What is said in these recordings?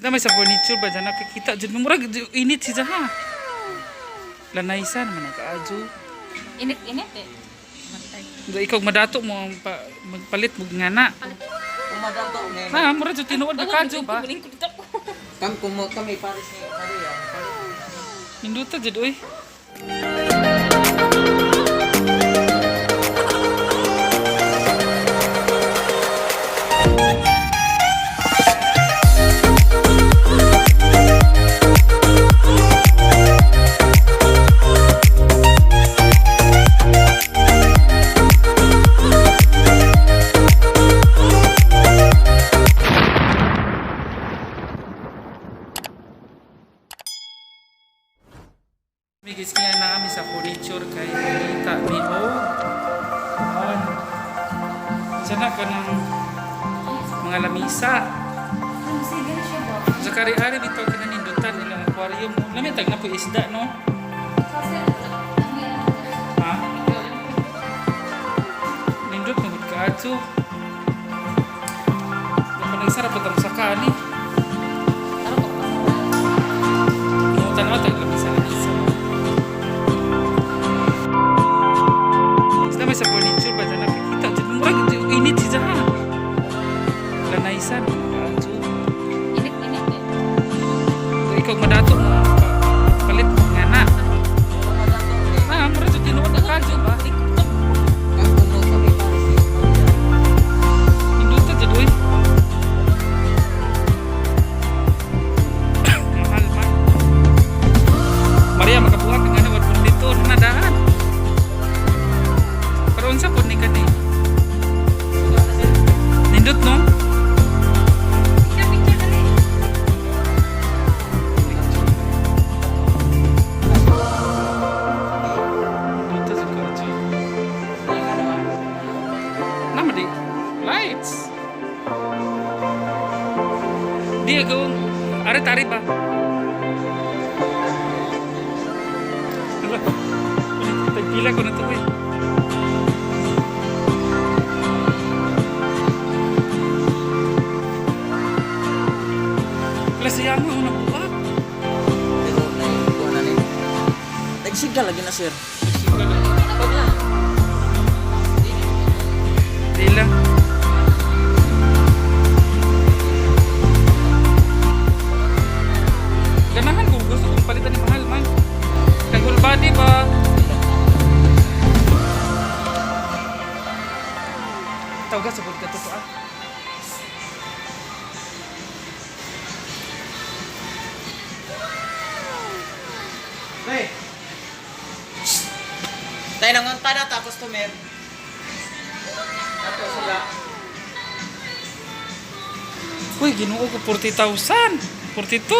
Kita may sa furniture ba dyan nakikita dyan murag init siya ha. Lanaysan naman ang kaadyo. Init eh. Mantay. Ikaw madato mo magpalit mo nga na. Umadato ni. Ha, mura dyan tinuod na kaadyo ba? Kami pares ni Maria. Hinduta dyan oy. Migis kaya na kami sa furniture kay Nita ni O. Sana ka ng mga lamisa. Sige na siya ba? Sa kari-ari dito kinanindutan nilang aquarium. Lamitag na po isda, no? Ha? Nindot na hud kaadto. Dapat nagsarap at ang sakani. Inutan na tag lamisa-lamisa. May sa furniture ba dyan nakikita dyan murag init siya ha. Lanaysan kaadyo. Init eh. Ikaw madato mo palit mo nga na. Ha, murag dyan tinuod na kaadyo ba? Kami pares ni Maria. Hinduta dyan oy. Mahal man. Maria makabuhat nga na wad furniture na daan. Karon sa pod ni kani. Nindot no? Picture dali. Nindot sa kaadyo. Nama di lights. Dia gawang ari-tari ba? Ala. Tagpila ko na to eh. Klasiyang mo na buwak. Pero kuha na ni. Nagsigal lagi na sir. Di lang. Ganahan ko gusto kong palitan ni mahal man. Kay whole body ba? Tawag ka sa ka totoo ah. Hey. Tayo nang unta na tapos customer. Ato sila. Uy, ginuo ko 40,000. 42.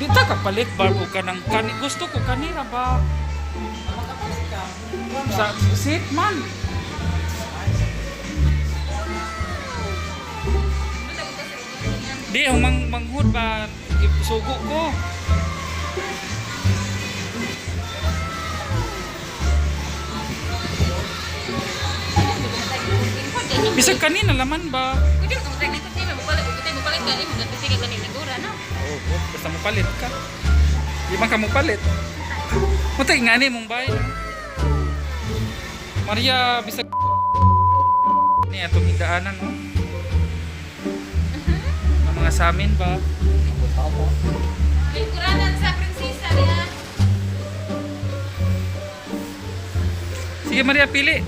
Dita ka palit barbo ka ng kani. Gusto ko kanira ba? Makapalit ka. Sa sit man. Di, ang manghud ba? Sugo ko. Bisag kanina laman ba? Pwede mo kamatay dito. Hindi mo palit ka. Hindi mo nagtitigal ka nilagura na. Oo, basta mo palit ka. Di man ka mo palit. Matay nga ni mong bahay. Maria, bisag ni atong higdaanan no. Ang mga sa amin ba? May kuranan sa prinsesa niya. Sige Maria, pili.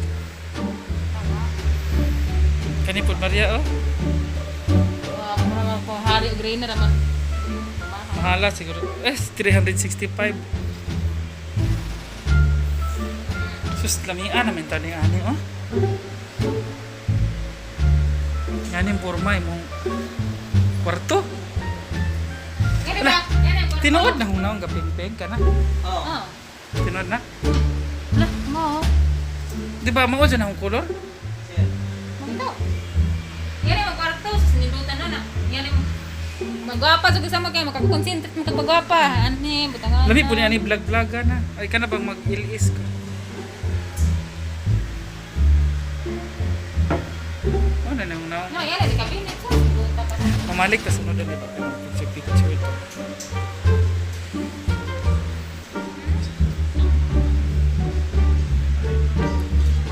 Kanipod Maria oh. Wala ko hari green na naman. Mahala siguro. 365. Sus, lamian namin tani ani oh. Yanin porma imong kwarto. Yan Ala, ba? Yan ang tinuod na hunawang gaping-ping ka na. Oo. Oh. Tinuod na. Lah, mo. Di ba mao dyan ang kulor? Sir. Magto. Yan ang kwarto sa sinibutan na na. Yan ang magwapa sa kasama kayo makakonsentrate magpagwapa. Ani, butangan. Lami po niya ni vlog-vloga na. Ay ka na bang mag-ilis ka? nang na. No, yan di kabinet sa buta pa. Mamalik ta sunod na ba? Picture ito.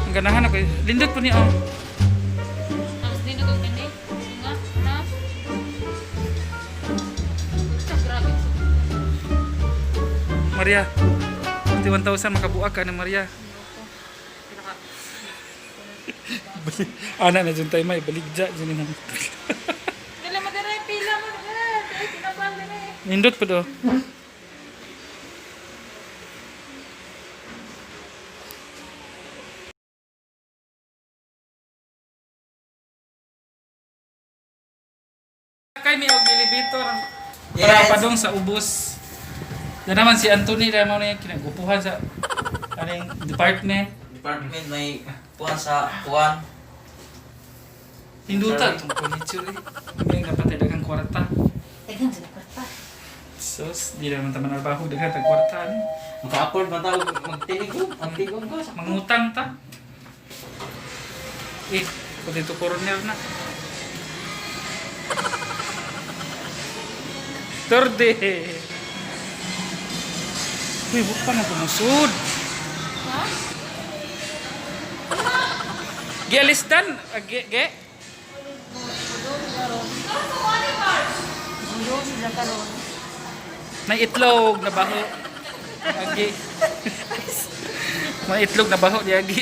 Ang ganahan ako. Lindot po niya oh. Tapos din ako kani. Nga na. Sa grabe. Maria. 41,000 makabuak ka ni Maria. Ana na dyan tayo may baligja dyan ni naman. Dala mo dire pila mo dire. Dai kinabal dire. Nindot po do. Kay may og elevator para Yes. padong sa ubos. Yan naman si Anthony na mo na yung kinagupuhan sa aning department. Department may puwan sa puwan. Hindutan itong furniture eh. Hindi nga patay dagang kwarta. Tegang sa kwarta. Sus, di naman taman narbaho dagang tag kwarta. Maka-afford man tao magtinig ko. Magtigong ko. Mangutang ta. Eh, kung dito coroner na. Torde. Uy, huwag pa na pumusod. Ha? Gialistan? Ge? May itlog na baho. Agi. May itlog na baho di agi.